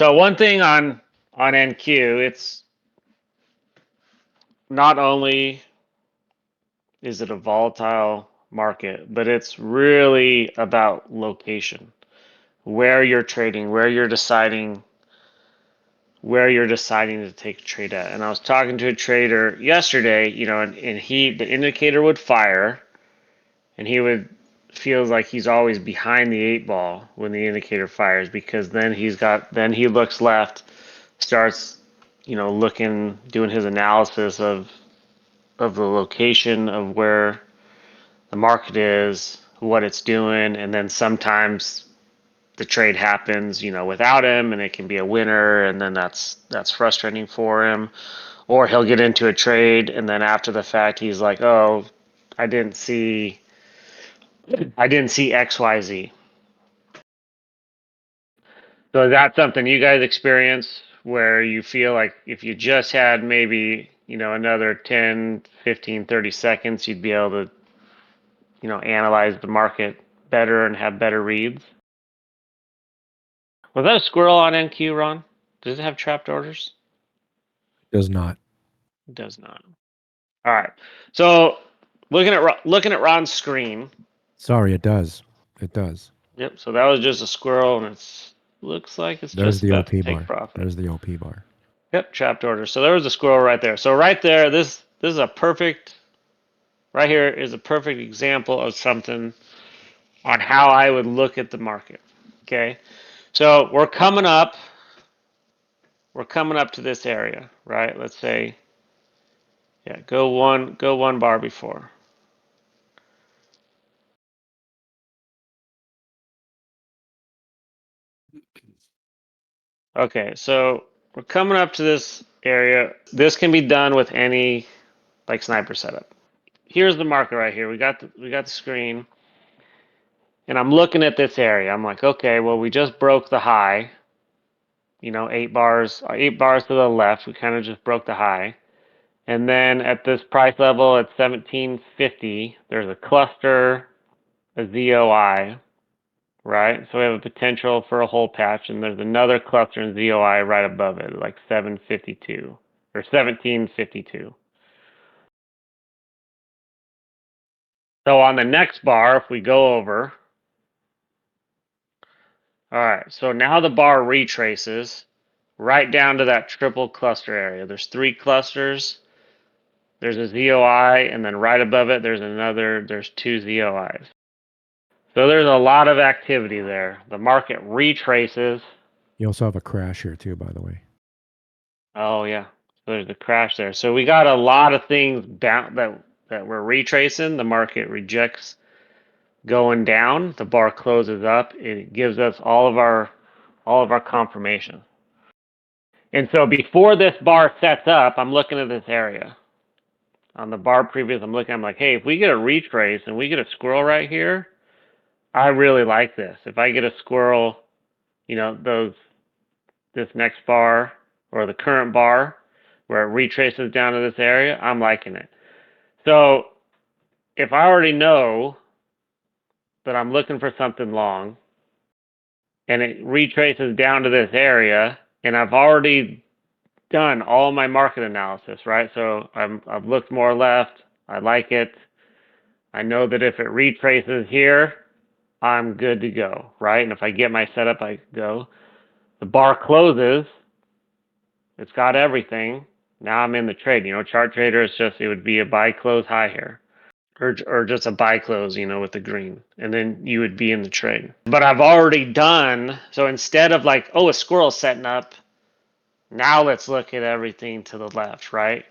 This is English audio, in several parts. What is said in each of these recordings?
So one thing on NQ, it's not only is it a volatile market, but it's really about location, where you're trading, where you're deciding to take a trade at. And I was talking to a trader yesterday, and the indicator would fire, and he would feels like he's always behind the eight ball when the indicator fires, because then he looks left, starts, looking, doing his analysis of the location of where the market is, what it's doing, and then sometimes the trade happens, without him, and it can be a winner, and then that's frustrating for him. Or he'll get into a trade, and then after the fact, he's like, "Oh, I didn't see, I didn't see X, Y, Z." So is that something you guys experience where you feel like if you just had maybe, another 10, 15, 30 seconds, you'd be able to, analyze the market better and have better reads? Was that a squirrel on NQ, Ron? Does it have trapped orders? Does not. It does not. All right. So looking at Ron's screen. Sorry, it does. It does. Yep. So that was just a squirrel, and it looks like it's There's just the about to OP take bar. profit. There's the OP bar. Yep. Trapped order. So there was a squirrel right there. So right there, this is a perfect. Right here is a perfect example of something on how I would look at the market. Okay. So we're coming up. We're coming up to this area, right? Let's say, yeah, go one bar before. Okay, so we're coming up to this area. This can be done with any like sniper setup. Here's the marker right here. We got the screen, and I'm looking at this area. I'm like, okay, well, we just broke the high. 8 bars to the left. We kind of just broke the high. And then at this price level at 1750, there's a cluster, a ZOI, right? So we have a potential for a hole patch, and there's another cluster in ZOI right above it, like 752 or 1752. So on the next bar, if we go over, all right, so now the bar retraces right down to that triple cluster area. There's 3 clusters. There's a ZOI, and then right above it, there's 2 ZOIs. So there's a lot of activity there. The market retraces. You also have a crash here too, by the way. Oh yeah, so there's a crash there. So we got a lot of things down that we're retracing. The market rejects going down. The bar closes up. It gives us all of our confirmation. And so before this bar sets up, I'm looking at this area. On the bar previous, I'm like, hey, if we get a retrace and we get a squirrel right here, I really like this. If I get a squirrel, this next bar or the current bar where it retraces down to this area, I'm liking it. So if I already know that I'm looking for something long and it retraces down to this area, and I've already done all my market analysis, right? So I've looked more left. I like it. I know that if it retraces here, I'm good to go, right? And if I get my setup, I go. The bar closes. It's got everything. Now I'm in the trade. Chart trader, it would be a buy close high here. Or just a buy close, with the green. And then you would be in the trade. But I've already done, so instead of like, oh, a squirrel setting up, now let's look at everything to the left, right?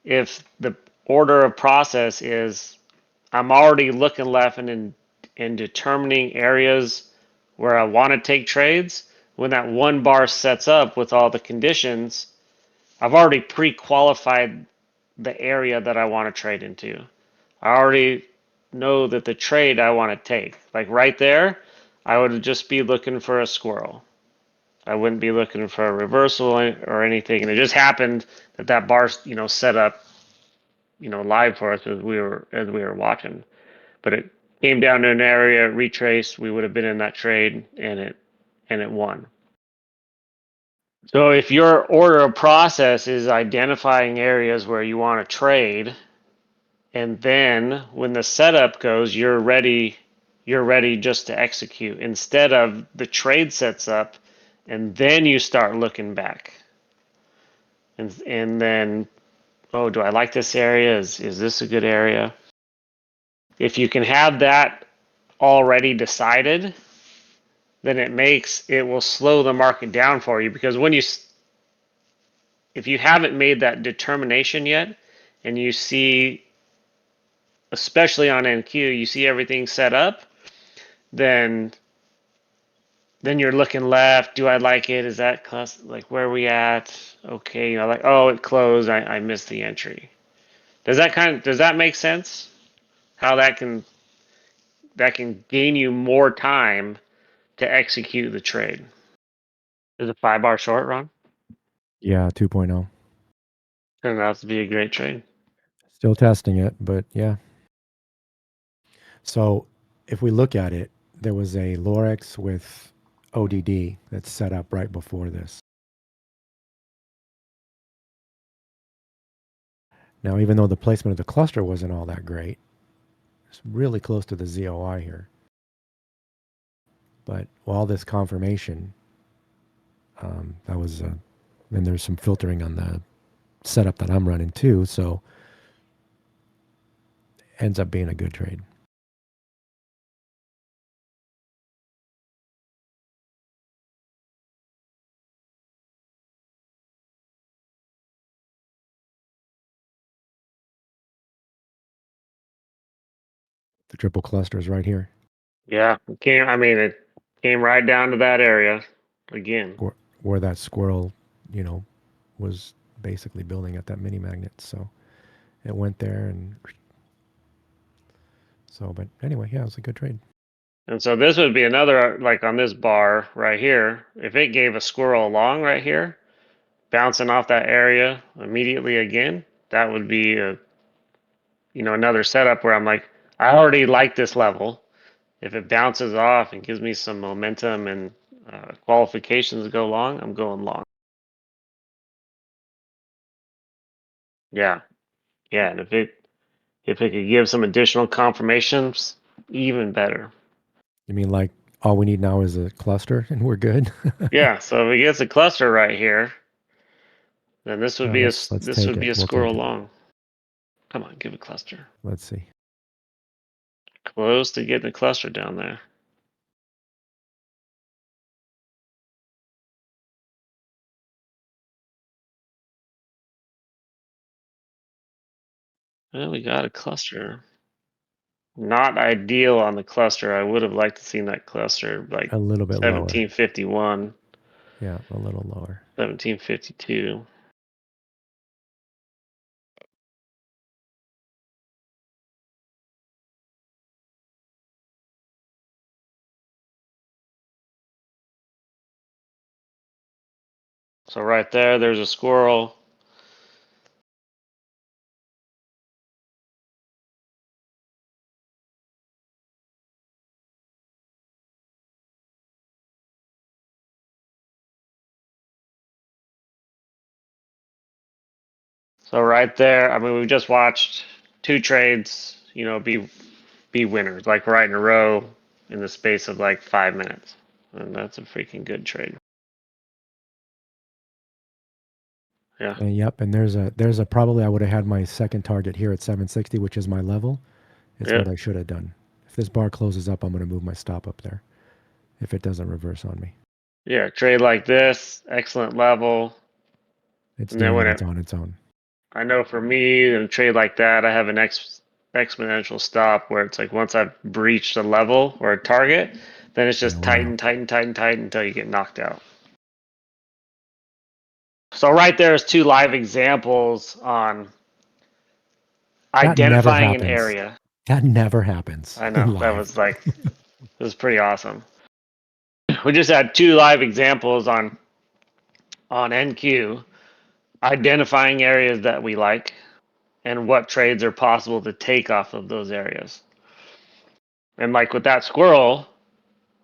If the order of process is I'm already looking left and determining areas where I want to take trades, when that one bar sets up with all the conditions, I've already pre-qualified the area that I want to trade into. I already know that the trade I want to take, like right there, I would just be looking for a squirrel. I wouldn't be looking for a reversal or anything. And it just happened that bar, set up, live for us as we were watching. But it came down to an area, retraced. We would have been in that trade, and it won. So if your order of process is identifying areas where you want to trade, and then when the setup goes, you're ready just to execute instead of the trade sets up and then you start looking back. And then, oh, do I like this area? Is this a good area? If you can have that already decided, then it will slow the market down for you, because if you haven't made that determination yet and you see, especially on NQ, you see everything set up, then you're looking left. Do I like it? Is that class, like, where are we at? Okay, like, oh, it closed. I missed the entry. Does that make sense? How that can gain you more time to execute the trade. Is a 5-bar short, Ron? Yeah, 2.0. Turned out to be a great trade. Still testing it, but yeah. So if we look at it, there was a Lorex with ODD that's set up right before this. Now, even though the placement of the cluster wasn't all that great, it's really close to the ZOI here. But all this confirmation, that was, and there's some filtering on the setup that I'm running too, so ends up being a good trade. The triple cluster is right here. Yeah, it came right down to that area again. Where that squirrel, was basically building at that mini magnet. So it went there, and so, but anyway, yeah, it was a good trade. And so this would be another, like on this bar right here, if it gave a squirrel along right here, bouncing off that area immediately again, that would be another setup where I'm like, I already like this level. If it bounces off and gives me some momentum and qualifications to go long, I'm going long. Yeah, yeah, and if it could give some additional confirmations, even better. You mean like all we need now is a cluster and we're good? Yeah, so if it gets a cluster right here, then this would be let's take it. We'll squirrel take it. long. Come on, give a cluster. Let's see. Close to getting a cluster down there. Well, we got a cluster. Not ideal on the cluster. I would have liked to seen that cluster like A little bit lower. 1751, Yeah, a little lower. 1752. So right there, there's a squirrel. So right there, we just watched two trades, be winners, like right in a row in the space of like 5 minutes. And that's a freaking good trade. Yeah. And yep, and there's a probably I would have had my second target here at 760, which is my level. It's Yeah. what I should have done. If this bar closes up, I'm going to move my stop up there. If it doesn't reverse on me, Yeah. Trade like this, excellent level. it's And then doing when it. It's on its own. I know for me, in a trade like that, I have an exponential stop where it's like once I've breached a level or a target, then it's Yeah, just we're out. tighten until you get knocked out. So right there is two live examples on That never identifying an happens. area. That never happens I know that live. was like it was pretty awesome. We just had two live examples on NQ identifying areas that we like and what trades are possible to take off of those areas. And like with that squirrel,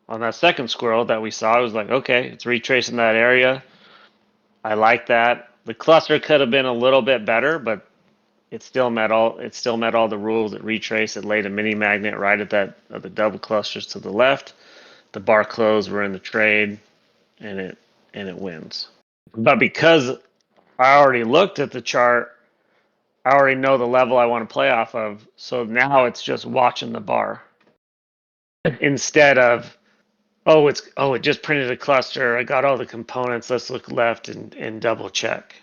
on that second squirrel that we saw, it was like, okay, it's retracing that area. I like that. The cluster could have been a little bit better, but it still met all the rules. It retraced. It laid a mini magnet right at the double clusters to the left. The bar closed. We're in the trade, and it wins. But because I already looked at the chart, I already know the level I want to play off of. So now it's just watching the bar instead of, it just printed a cluster. I got all the components. Let's look left and double check.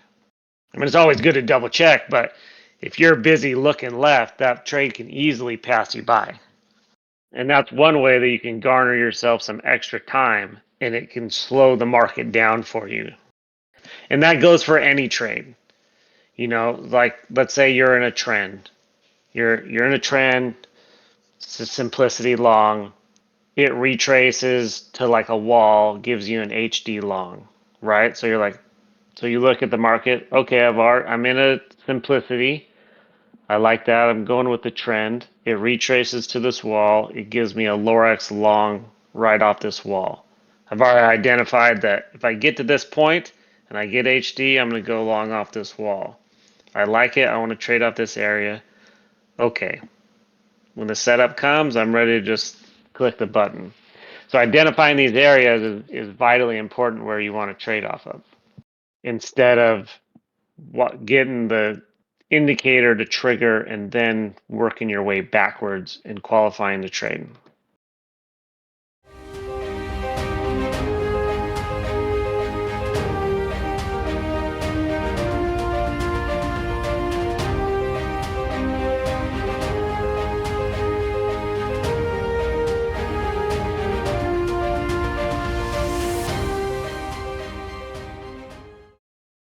I mean, it's always good to double check, but if you're busy looking left, that trade can easily pass you by. And that's one way that you can garner yourself some extra time, and it can slow the market down for you. And that goes for any trade. Like let's say you're in a trend. You're in a trend, it's a simplicity long. It retraces to like a wall, gives you an HD long, right? So you look at the market, okay, I'm in a simplicity. I like that. I'm going with the trend. It retraces to this wall. It gives me a Lorex long right off this wall. I've already identified that if I get to this point and I get HD, I'm going to go long off this wall. I like it. I want to trade off this area. Okay. When the setup comes, I'm ready to just click the button. So identifying these areas is vitally important where you want to trade off of, instead of getting the indicator to trigger and then working your way backwards and qualifying the trade.